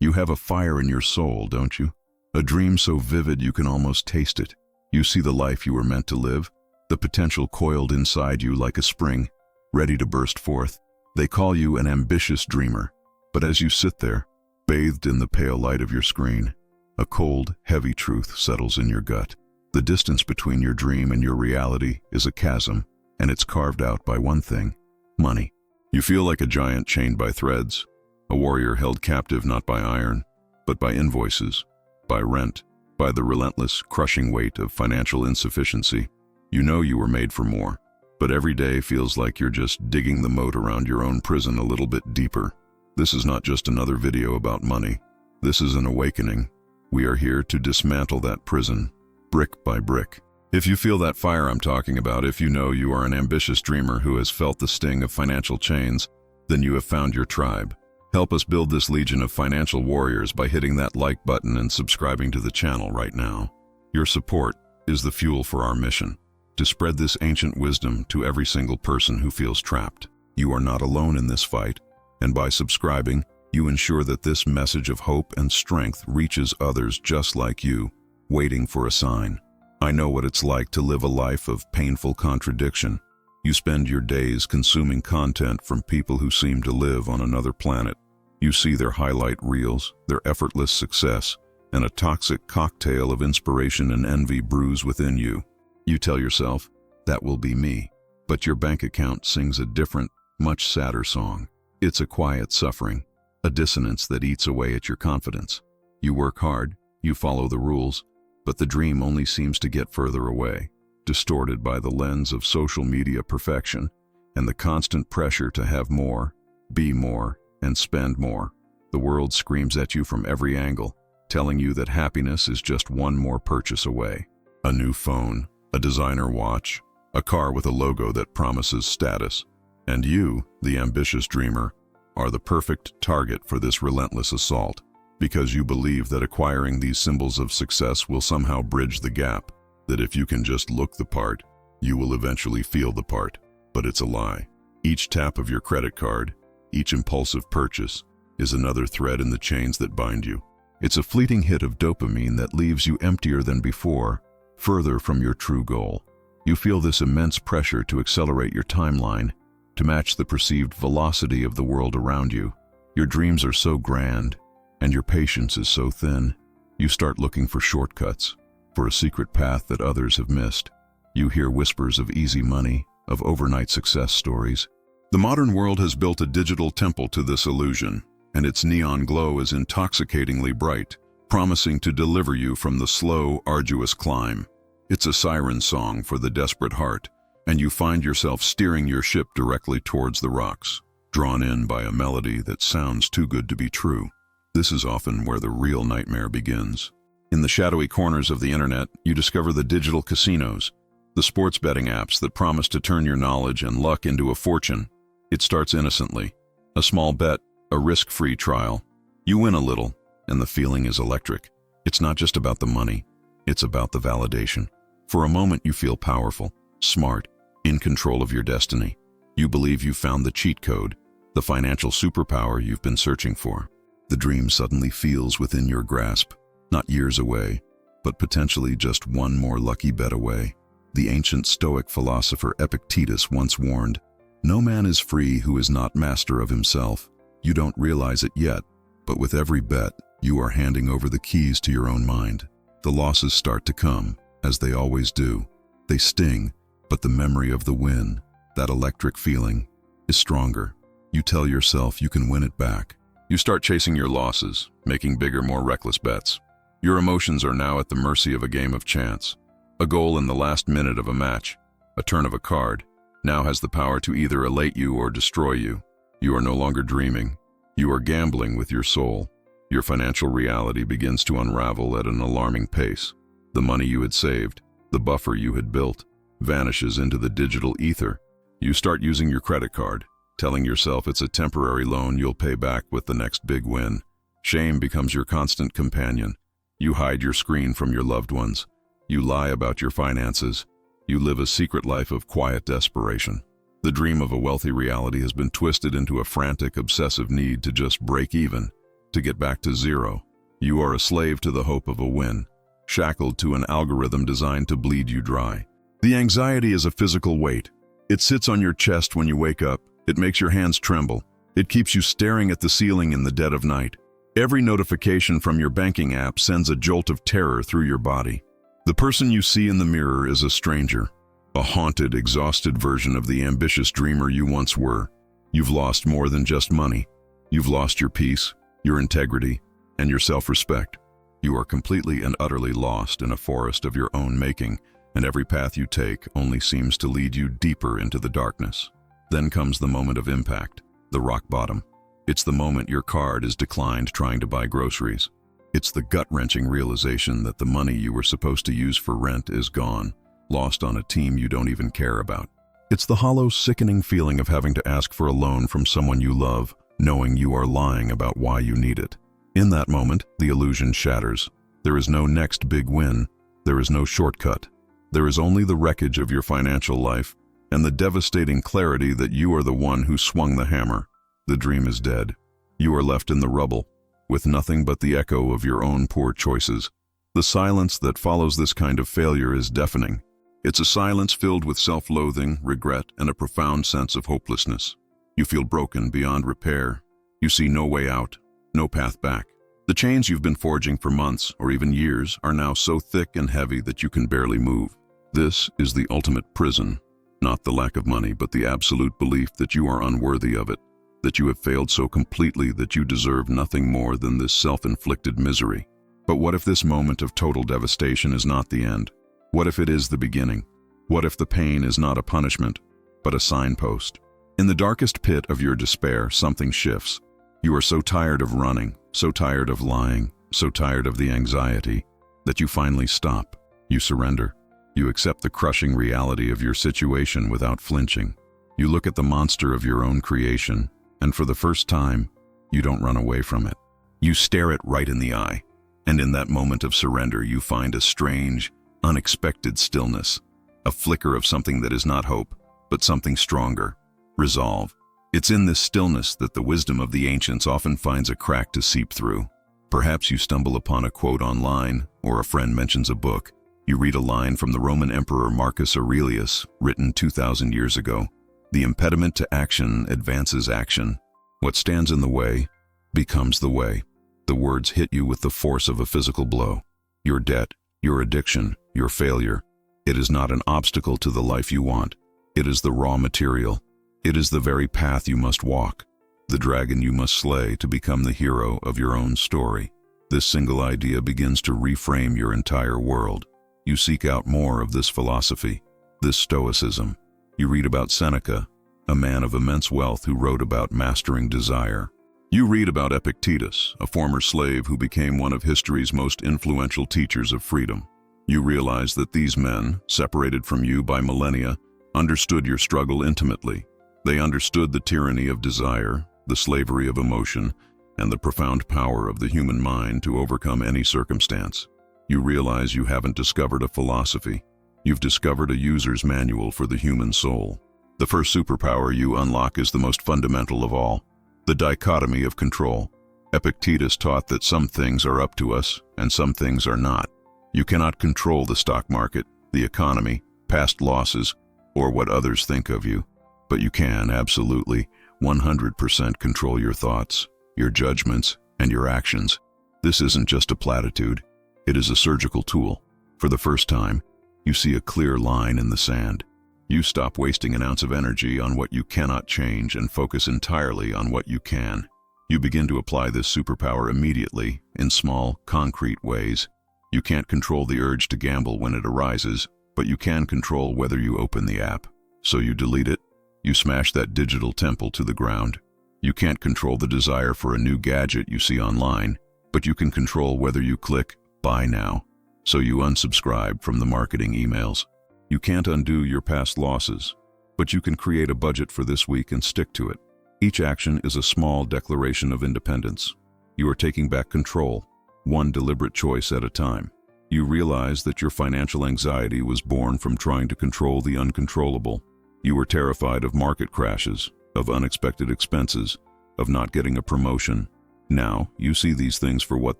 You have a fire in your soul, don't you? A dream so vivid you can almost taste it. You see the life you were meant to live, the potential coiled inside you like a spring, ready to burst forth. They call you an ambitious dreamer. But as you sit there, bathed in the pale light of your screen, a cold, heavy truth settles in your gut. The distance between your dream and your reality is a chasm, and it's carved out by one thing: money. You feel like a giant chained by threads, a warrior held captive not by iron, but by invoices, by rent, by the relentless, crushing weight of financial insufficiency. You know you were made for more, but every day feels like you're just digging the moat around your own prison a little bit deeper. This is not just another video about money. This is an awakening. We are here to dismantle that prison, brick by brick. If you feel that fire I'm talking about, if you know you are an ambitious dreamer who has felt the sting of financial chains, then you have found your tribe. Help us build this legion of financial warriors by hitting that like button and subscribing to the channel right now. Your support is the fuel for our mission, to spread this ancient wisdom to every single person who feels trapped. You are not alone in this fight, and by subscribing, you ensure that this message of hope and strength reaches others just like you, waiting for a sign. I know what it's like to live a life of painful contradiction. You spend your days consuming content from people who seem to live on another planet. You see their highlight reels, their effortless success, and a toxic cocktail of inspiration and envy brews within you. You tell yourself, that will be me. But your bank account sings a different, much sadder song. It's a quiet suffering, a dissonance that eats away at your confidence. You work hard, you follow the rules, but the dream only seems to get further away, distorted by the lens of social media perfection and the constant pressure to have more, be more, and spend more. The world screams at you from every angle, telling you that happiness is just one more purchase away. A new phone, a designer watch, a car with a logo that promises status. And you, the ambitious dreamer, are the perfect target for this relentless assault, because you believe that acquiring these symbols of success will somehow bridge the gap, that if you can just look the part, you will eventually feel the part. But it's a lie. Each tap of your credit card, each impulsive purchase, is another thread in the chains that bind you. It's a fleeting hit of dopamine that leaves you emptier than before, further from your true goal. You feel this immense pressure to accelerate your timeline, to match the perceived velocity of the world around you. Your dreams are so grand, and your patience is so thin. You start looking for shortcuts, for a secret path that others have missed. You hear whispers of easy money, of overnight success stories. The modern world has built a digital temple to this illusion, and its neon glow is intoxicatingly bright, promising to deliver you from the slow, arduous climb. It's a siren song for the desperate heart, and you find yourself steering your ship directly towards the rocks, drawn in by a melody that sounds too good to be true. This is often where the real nightmare begins. In the shadowy corners of the internet, you discover the digital casinos, the sports betting apps that promise to turn your knowledge and luck into a fortune. It starts innocently. A small bet, a risk-free trial. You win a little, and the feeling is electric. It's not just about the money, it's about the validation. For a moment you feel powerful, smart, in control of your destiny. You believe you've found the cheat code, the financial superpower you've been searching for. The dream suddenly feels within your grasp, not years away, but potentially just one more lucky bet away. The ancient Stoic philosopher Epictetus once warned, "No man is free who is not master of himself." You don't realize it yet, but with every bet, you are handing over the keys to your own mind. The losses start to come, as they always do. They sting, but the memory of the win, that electric feeling, is stronger. You tell yourself you can win it back. You start chasing your losses, making bigger, more reckless bets. Your emotions are now at the mercy of a game of chance. A goal in the last minute of a match, a turn of a card, now has the power to either elate you or destroy you. You are no longer dreaming. You are gambling with your soul. Your financial reality begins to unravel at an alarming pace. The money you had saved, the buffer you had built, vanishes into the digital ether. You start using your credit card, telling yourself it's a temporary loan you'll pay back with the next big win. Shame becomes your constant companion. You hide your screen from your loved ones. You lie about your finances. You live a secret life of quiet desperation. The dream of a wealthy reality has been twisted into a frantic, obsessive need to just break even. to get back to zero. You are a slave to the hope of a win, shackled to an algorithm designed to bleed you dry. The anxiety is a physical weight. It sits on your chest when you wake up. It makes your hands tremble. It keeps you staring at the ceiling in the dead of night. Every notification from your banking app sends a jolt of terror through your body. The person you see in the mirror is a stranger, a haunted, exhausted version of the ambitious dreamer you once were. You've lost more than just money. You've lost your peace, your integrity, and your self-respect. You are completely and utterly lost in a forest of your own making, and every path you take only seems to lead you deeper into the darkness. Then comes the moment of impact, the rock bottom. It's the moment your card is declined trying to buy groceries. It's the gut-wrenching realization that the money you were supposed to use for rent is gone, lost on a team you don't even care about. It's the hollow, sickening feeling of having to ask for a loan from someone you love, knowing you are lying about why you need it. In that moment, the illusion shatters. There is no next big win. There is no shortcut. There is only the wreckage of your financial life and the devastating clarity that you are the one who swung the hammer. The dream is dead. You are left in the rubble, with nothing but the echo of your own poor choices. The silence that follows this kind of failure is deafening. It's a silence filled with self-loathing, regret, and a profound sense of hopelessness. You feel broken beyond repair. You see no way out, no path back. The chains you've been forging for months or even years are now so thick and heavy that you can barely move. This is the ultimate prison, not the lack of money, but the absolute belief that you are unworthy of it, that you have failed so completely that you deserve nothing more than this self-inflicted misery. But what if this moment of total devastation is not the end? What if it is the beginning? What if the pain is not a punishment, but a signpost? In the darkest pit of your despair, something shifts. You are so tired of running, so tired of lying, so tired of the anxiety, that you finally stop. You surrender. You accept the crushing reality of your situation without flinching. You look at the monster of your own creation, and for the first time, you don't run away from it. You stare it right in the eye, and in that moment of surrender, you find a strange, unexpected stillness, a flicker of something that is not hope, but something stronger, resolve. It's in this stillness that the wisdom of the ancients often finds a crack to seep through. Perhaps you stumble upon a quote online, or a friend mentions a book. You read a line from the Roman Emperor Marcus Aurelius, written 2,000 years ago. The impediment to action advances action. What stands in the way becomes the way. The words hit you with the force of a physical blow. Your debt, your addiction, your failure. It is not an obstacle to the life you want. It is the raw material. It is the very path you must walk, the dragon you must slay to become the hero of your own story. This single idea begins to reframe your entire world. You seek out more of this philosophy, this Stoicism. You read about Seneca, a man of immense wealth who wrote about mastering desire. You read about Epictetus, a former slave who became one of history's most influential teachers of freedom. You realize that these men, separated from you by millennia, understood your struggle intimately. They understood the tyranny of desire, the slavery of emotion, and the profound power of the human mind to overcome any circumstance. You realize you haven't discovered a philosophy. You've discovered a user's manual for the human soul. The first superpower you unlock is the most fundamental of all, the dichotomy of control. Epictetus taught that some things are up to us and some things are not. You cannot control the stock market, the economy, past losses, or what others think of you. But you can, absolutely, 100% control your thoughts, your judgments, and your actions. This isn't just a platitude. It is a surgical tool. For the first time, you see a clear line in the sand. You stop wasting an ounce of energy on what you cannot change and focus entirely on what you can. You begin to apply this superpower immediately, in small, concrete ways. You can't control the urge to gamble when it arises, but you can control whether you open the app. So you delete it. You smash that digital temple to the ground. You can't control the desire for a new gadget you see online, but you can control whether you click Buy Now. So you unsubscribe from the marketing emails. You can't undo your past losses, but you can create a budget for this week and stick to it. Each action is a small declaration of independence. You are taking back control, one deliberate choice at a time. You realize that your financial anxiety was born from trying to control the uncontrollable. You were terrified of market crashes, of unexpected expenses, of not getting a promotion. Now, you see these things for what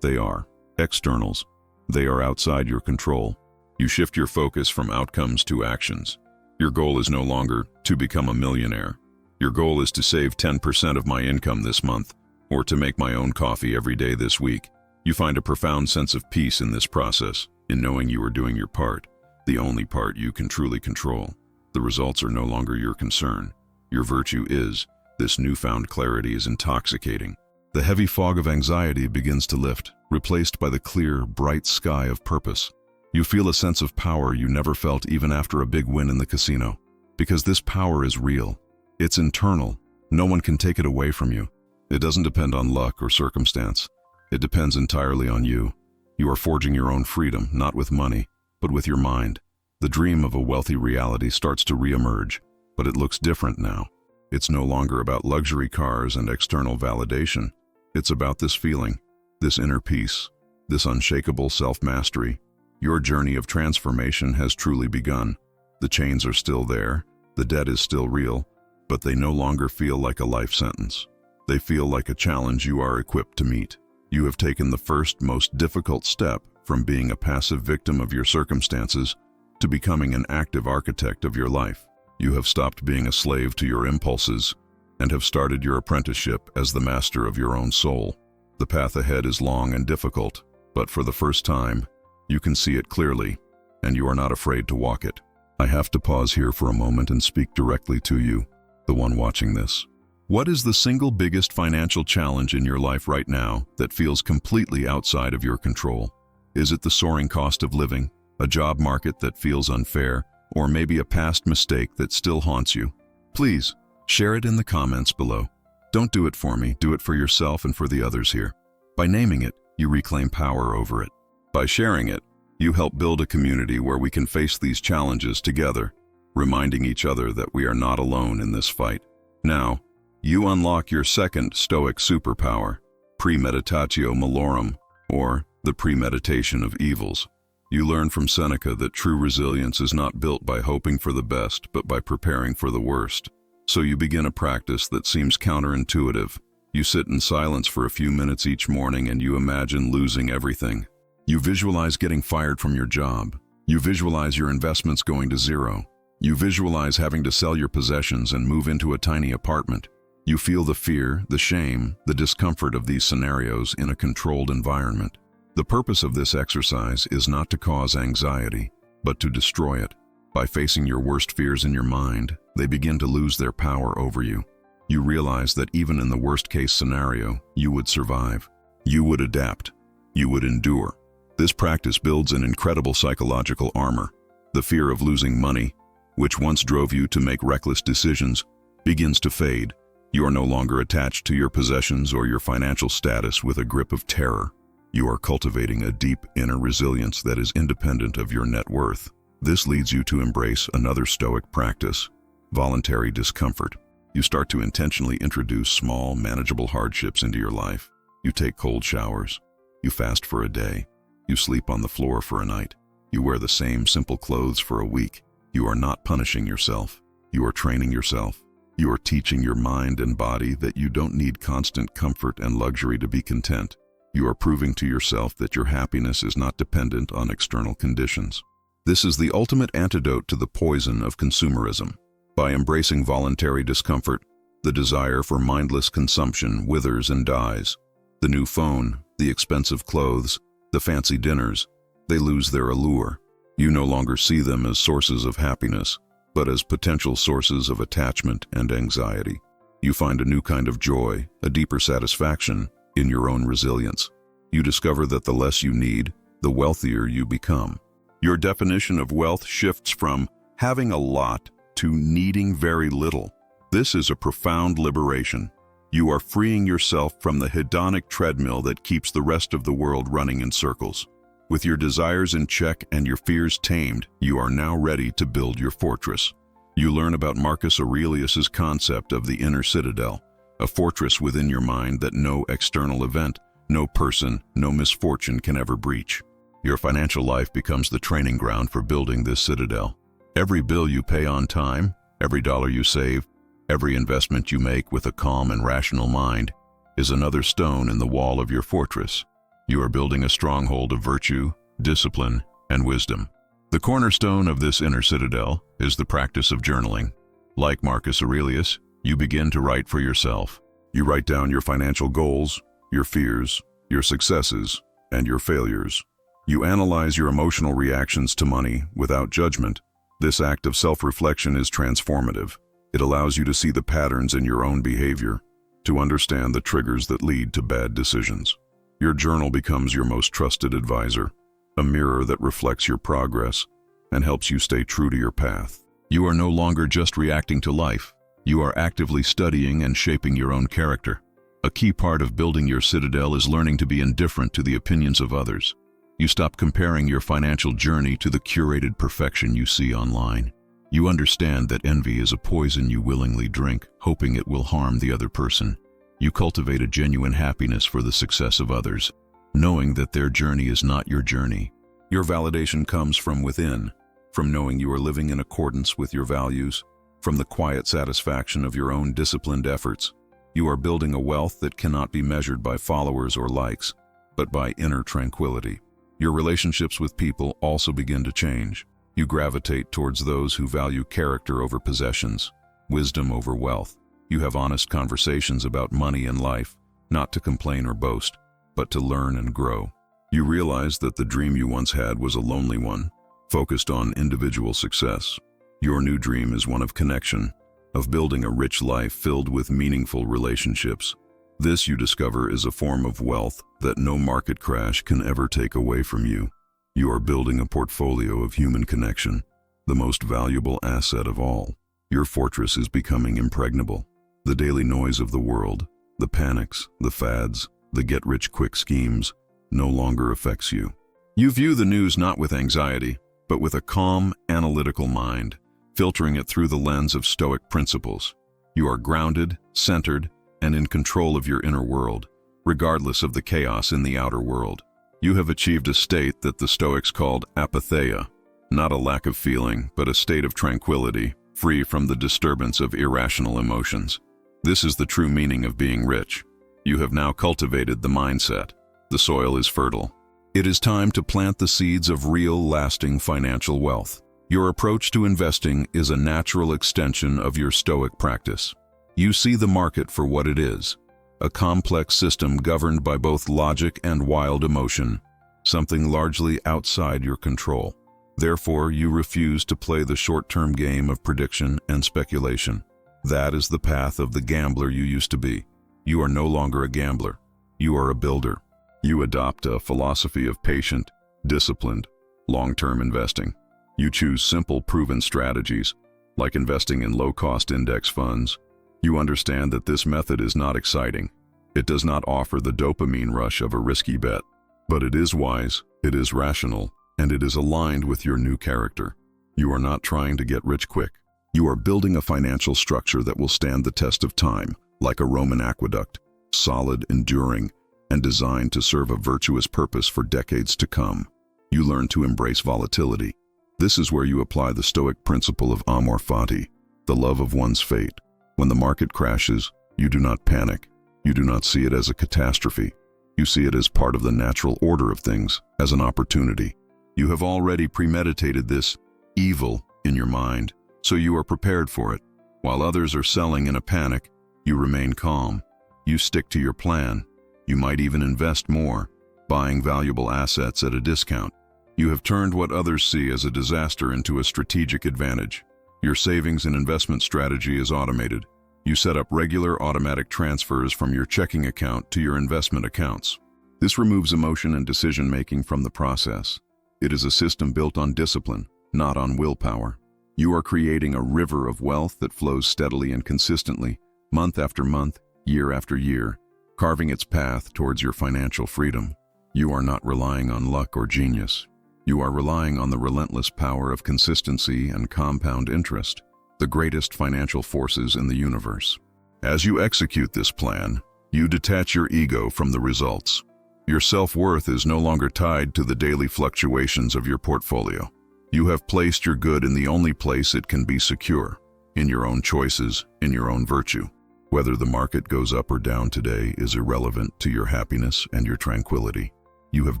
they are, externals. They are outside your control. You shift your focus from outcomes to actions. Your goal is no longer to become a millionaire. Your goal is to save 10% of my income this month, or to make my own coffee every day this week. You find a profound sense of peace in this process, in knowing you are doing your part, the only part you can truly control. The results are no longer your concern. Your virtue is. This newfound clarity is intoxicating. The heavy fog of anxiety begins to lift, replaced by the clear, bright sky of purpose. You feel a sense of power you never felt even after a big win in the casino. Because this power is real. It's internal. No one can take it away from you. It doesn't depend on luck or circumstance. It depends entirely on you. You are forging your own freedom, not with money, but with your mind. The dream of a wealthy reality starts to re-emerge, but it looks different now. It's no longer about luxury cars and external validation. It's about this feeling, this inner peace, this unshakable self-mastery. Your journey of transformation has truly begun. The chains are still there, the debt is still real, but they no longer feel like a life sentence. They feel like a challenge you are equipped to meet. You have taken the first, most difficult step from being a passive victim of your circumstances to becoming an active architect of your life. You have stopped being a slave to your impulses and have started your apprenticeship as the master of your own soul. The path ahead is long and difficult, but for the first time, you can see it clearly, and you are not afraid to walk it. I have to pause here for a moment and speak directly to you, the one watching this. What is the single biggest financial challenge in your life right now that feels completely outside of your control? Is it the soaring cost of living, a job market that feels unfair, or maybe a past mistake that still haunts you? Please, share it in the comments below. Don't do it for me, do it for yourself and for the others here. By naming it, you reclaim power over it. By sharing it, you help build a community where we can face these challenges together, reminding each other that we are not alone in this fight. Now, you unlock your second Stoic superpower, premeditatio malorum, or the premeditation of evils. You learn from Seneca that true resilience is not built by hoping for the best, but by preparing for the worst. So you begin a practice that seems counterintuitive. You sit in silence for a few minutes each morning and you imagine losing everything. You visualize getting fired from your job. You visualize your investments going to zero. You visualize having to sell your possessions and move into a tiny apartment. You feel the fear, the shame, the discomfort of these scenarios in a controlled environment. The purpose of this exercise is not to cause anxiety, but to destroy it. By facing your worst fears in your mind, they begin to lose their power over you. You realize that even in the worst-case scenario, you would survive. You would adapt. You would endure. This practice builds an incredible psychological armor. The fear of losing money, which once drove you to make reckless decisions, begins to fade. You are no longer attached to your possessions or your financial status with a grip of terror. You are cultivating a deep inner resilience that is independent of your net worth. This leads you to embrace another Stoic practice, voluntary discomfort. You start to intentionally introduce small, manageable hardships into your life. You take cold showers. You fast for a day. You sleep on the floor for a night. You wear the same simple clothes for a week. You are not punishing yourself. You are training yourself. You are teaching your mind and body that you don't need constant comfort and luxury to be content. You are proving to yourself that your happiness is not dependent on external conditions. This is the ultimate antidote to the poison of consumerism. By embracing voluntary discomfort, the desire for mindless consumption withers and dies. The new phone, the expensive clothes, the fancy dinners, they lose their allure. You no longer see them as sources of happiness, but as potential sources of attachment and anxiety. You find a new kind of joy, a deeper satisfaction in your own resilience. You discover that the less you need, the wealthier you become. Your definition of wealth shifts from having a lot to needing very little. This is a profound liberation. You are freeing yourself from the hedonic treadmill that keeps the rest of the world running in circles. With your desires in check and your fears tamed, you are now ready to build your fortress. You learn about Marcus Aurelius's concept of the inner citadel, a fortress within your mind that no external event, no person, no misfortune can ever breach. Your financial life becomes the training ground for building this citadel. Every bill you pay on time, every dollar you save, every investment you make with a calm and rational mind is another stone in the wall of your fortress. You are building a stronghold of virtue, discipline, and wisdom. The cornerstone of this inner citadel is the practice of journaling. Like Marcus Aurelius, you begin to write for yourself. You write down your financial goals, your fears, your successes, and your failures. You analyze your emotional reactions to money without judgment. This act of self-reflection is transformative. It allows you to see the patterns in your own behavior, to understand the triggers that lead to bad decisions. Your journal becomes your most trusted advisor, a mirror that reflects your progress and helps you stay true to your path. You are no longer just reacting to life. You are actively studying and shaping your own character. A key part of building your citadel is learning to be indifferent to the opinions of others. You stop comparing your financial journey to the curated perfection you see online. You understand that envy is a poison you willingly drink, hoping it will harm the other person. You cultivate a genuine happiness for the success of others, knowing that their journey is not your journey. Your validation comes from within, from knowing you are living in accordance with your values, from the quiet satisfaction of your own disciplined efforts. You are building a wealth that cannot be measured by followers or likes, but by inner tranquility. Your relationships with people also begin to change. You gravitate towards those who value character over possessions, wisdom over wealth. You have honest conversations about money and life, not to complain or boast, but to learn and grow. You realize that the dream you once had was a lonely one, focused on individual success. Your new dream is one of connection, of building a rich life filled with meaningful relationships. This, you discover, is a form of wealth that no market crash can ever take away from you. You are building a portfolio of human connection, the most valuable asset of all. Your fortress is becoming impregnable. The daily noise of the world, the panics, the fads, the get-rich-quick schemes, no longer affects you. You view the news not with anxiety, but with a calm, analytical mind, filtering it through the lens of Stoic principles. You are grounded, centered, and in control of your inner world, regardless of the chaos in the outer world. You have achieved a state that the Stoics called apatheia, not a lack of feeling, but a state of tranquility, free from the disturbance of irrational emotions. This is the true meaning of being rich. You have now cultivated the mindset. The soil is fertile. It is time to plant the seeds of real, lasting financial wealth. Your approach to investing is a natural extension of your Stoic practice. You see the market for what it is, a complex system governed by both logic and wild emotion, something largely outside your control. Therefore, you refuse to play the short-term game of prediction and speculation. That is the path of the gambler you used to be. You are no longer a gambler. You are a builder. You adopt a philosophy of patient, disciplined, long-term investing. You choose simple, proven strategies, like investing in low-cost index funds. You understand that this method is not exciting. It does not offer the dopamine rush of a risky bet. But it is wise, it is rational, and it is aligned with your new character. You are not trying to get rich quick. You are building a financial structure that will stand the test of time, like a Roman aqueduct, solid, enduring, and designed to serve a virtuous purpose for decades to come. You learn to embrace volatility. This is where you apply the Stoic principle of amor fati, the love of one's fate. When the market crashes, you do not panic. You do not see it as a catastrophe. You see it as part of the natural order of things, as an opportunity. You have already premeditated this evil in your mind, so you are prepared for it. While others are selling in a panic, you remain calm. You stick to your plan. You might even invest more, buying valuable assets at a discount. You have turned what others see as a disaster into a strategic advantage. Your savings and investment strategy is automated. You set up regular automatic transfers from your checking account to your investment accounts. This removes emotion and decision-making from the process. It is a system built on discipline, not on willpower. You are creating a river of wealth that flows steadily and consistently, month after month, year after year, carving its path towards your financial freedom. You are not relying on luck or genius. You are relying on the relentless power of consistency and compound interest, the greatest financial forces in the universe. As you execute this plan, you detach your ego from the results. Your self-worth is no longer tied to the daily fluctuations of your portfolio. You have placed your good in the only place it can be secure, in your own choices, in your own virtue. Whether the market goes up or down today is irrelevant to your happiness and your tranquility. You have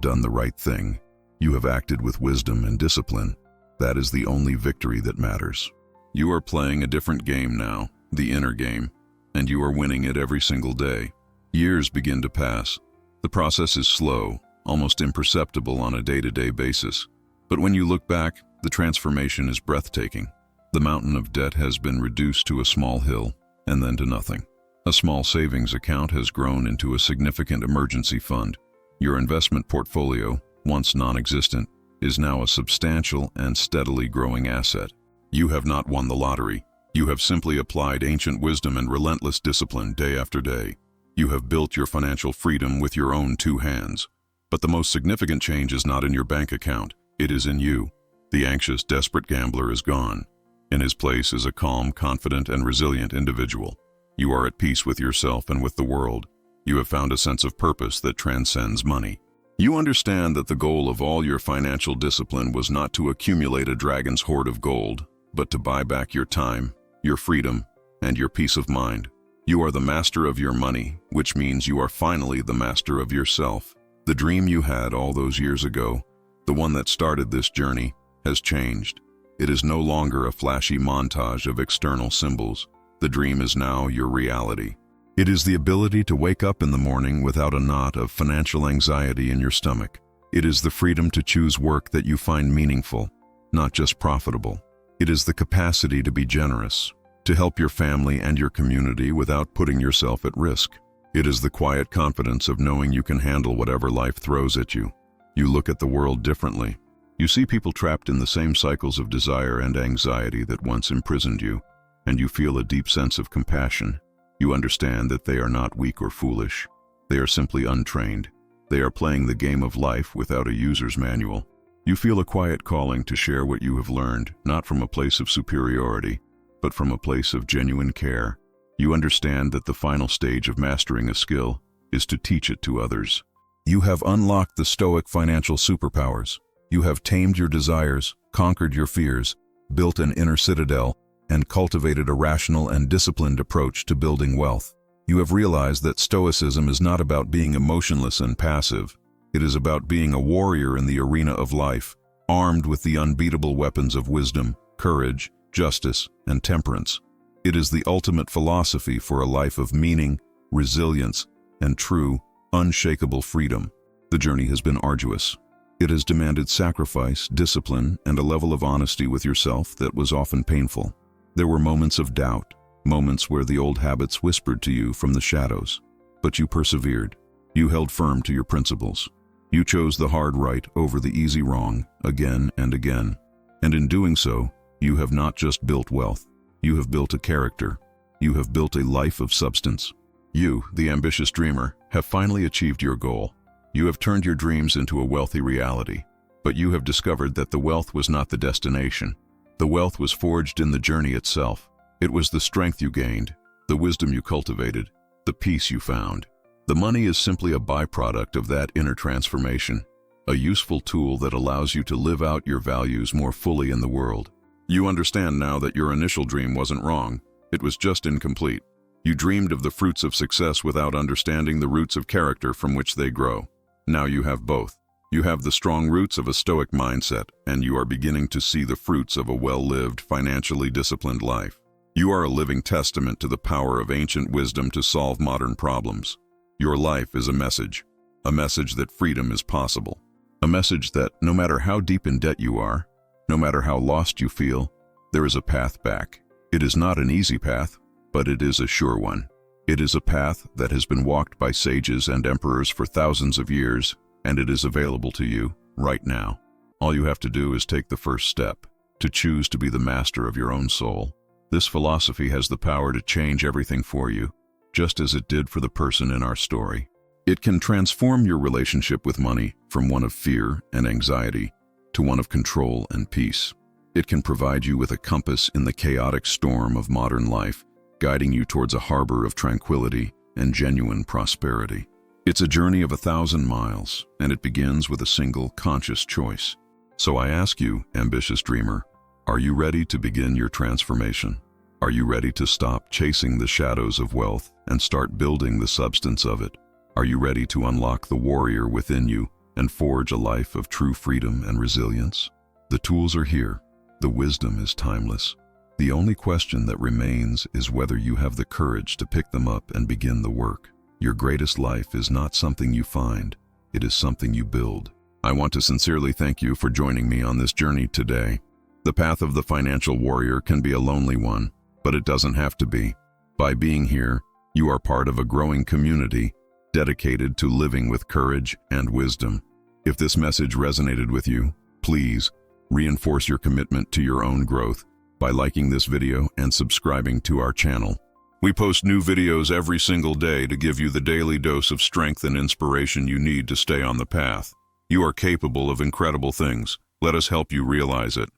done the right thing. You have acted with wisdom and discipline. That is the only victory that matters. You are playing a different game now, the inner game, and you are winning it every single day. Years begin to pass. The process is slow, almost imperceptible on a day-to-day basis. But when you look back, the transformation is breathtaking. The mountain of debt has been reduced to a small hill, and then to nothing. A small savings account has grown into a significant emergency fund. Your investment portfolio, once non-existent, is now a substantial and steadily growing asset. You have not won the lottery. You have simply applied ancient wisdom and relentless discipline day after day. You have built your financial freedom with your own two hands. But the most significant change is not in your bank account. It is in you. The anxious, desperate gambler is gone. In his place is a calm, confident, and resilient individual. You are at peace with yourself and with the world. You have found a sense of purpose that transcends money. You understand that the goal of all your financial discipline was not to accumulate a dragon's hoard of gold, but to buy back your time, your freedom, and your peace of mind. You are the master of your money, which means you are finally the master of yourself. The dream you had all those years ago, the one that started this journey, has changed. It is no longer a flashy montage of external symbols. The dream is now your reality. It is the ability to wake up in the morning without a knot of financial anxiety in your stomach. It is the freedom to choose work that you find meaningful, not just profitable. It is the capacity to be generous, to help your family and your community without putting yourself at risk. It is the quiet confidence of knowing you can handle whatever life throws at you. You look at the world differently. You see people trapped in the same cycles of desire and anxiety that once imprisoned you, and you feel a deep sense of compassion. You understand that they are not weak or foolish. They are simply untrained. They are playing the game of life without a user's manual. You feel a quiet calling to share what you have learned, not from a place of superiority, but from a place of genuine care. You understand that the final stage of mastering a skill is to teach it to others. You have unlocked the Stoic financial superpowers. You have tamed your desires, conquered your fears, built an inner citadel, and cultivated a rational and disciplined approach to building wealth. You have realized that Stoicism is not about being emotionless and passive. It is about being a warrior in the arena of life, armed with the unbeatable weapons of wisdom, courage, justice, and temperance. It is the ultimate philosophy for a life of meaning, resilience, and true, unshakable freedom. The journey has been arduous. It has demanded sacrifice, discipline, and a level of honesty with yourself that was often painful. There were moments of doubt, moments where the old habits whispered to you from the shadows. But you persevered. You held firm to your principles. You chose the hard right over the easy wrong again and again. And in doing so, you have not just built wealth. You have built a character. You have built a life of substance. You, the ambitious dreamer, have finally achieved your goal. You have turned your dreams into a wealthy reality. But you have discovered that the wealth was not the destination. The wealth was forged in the journey itself. It was the strength you gained, the wisdom you cultivated, the peace you found. The money is simply a byproduct of that inner transformation, a useful tool that allows you to live out your values more fully in the world. You understand now that your initial dream wasn't wrong. It was just incomplete. You dreamed of the fruits of success without understanding the roots of character from which they grow. Now you have both. You have the strong roots of a Stoic mindset, and you are beginning to see the fruits of a well-lived, financially disciplined life. You are a living testament to the power of ancient wisdom to solve modern problems. Your life is a message that freedom is possible, a message that no matter how deep in debt you are, no matter how lost you feel, there is a path back. It is not an easy path, but it is a sure one. It is a path that has been walked by sages and emperors for thousands of years, and it is available to you right now. All you have to do is take the first step, to choose to be the master of your own soul. This philosophy has the power to change everything for you, just as it did for the person in our story. It can transform your relationship with money from one of fear and anxiety to one of control and peace. It can provide you with a compass in the chaotic storm of modern life, guiding you towards a harbor of tranquility and genuine prosperity. It's a journey of 1,000 miles, and it begins with a single conscious choice. So I ask you, ambitious dreamer, are you ready to begin your transformation? Are you ready to stop chasing the shadows of wealth and start building the substance of it? Are you ready to unlock the warrior within you and forge a life of true freedom and resilience? The tools are here. The wisdom is timeless. The only question that remains is whether you have the courage to pick them up and begin the work. Your greatest life is not something you find, it is something you build. I want to sincerely thank you for joining me on this journey today. The path of the financial warrior can be a lonely one, but it doesn't have to be. By being here, you are part of a growing community dedicated to living with courage and wisdom. If this message resonated with you, please reinforce your commitment to your own growth by liking this video and subscribing to our channel. We post new videos every single day to give you the daily dose of strength and inspiration you need to stay on the path. You are capable of incredible things. Let us help you realize it.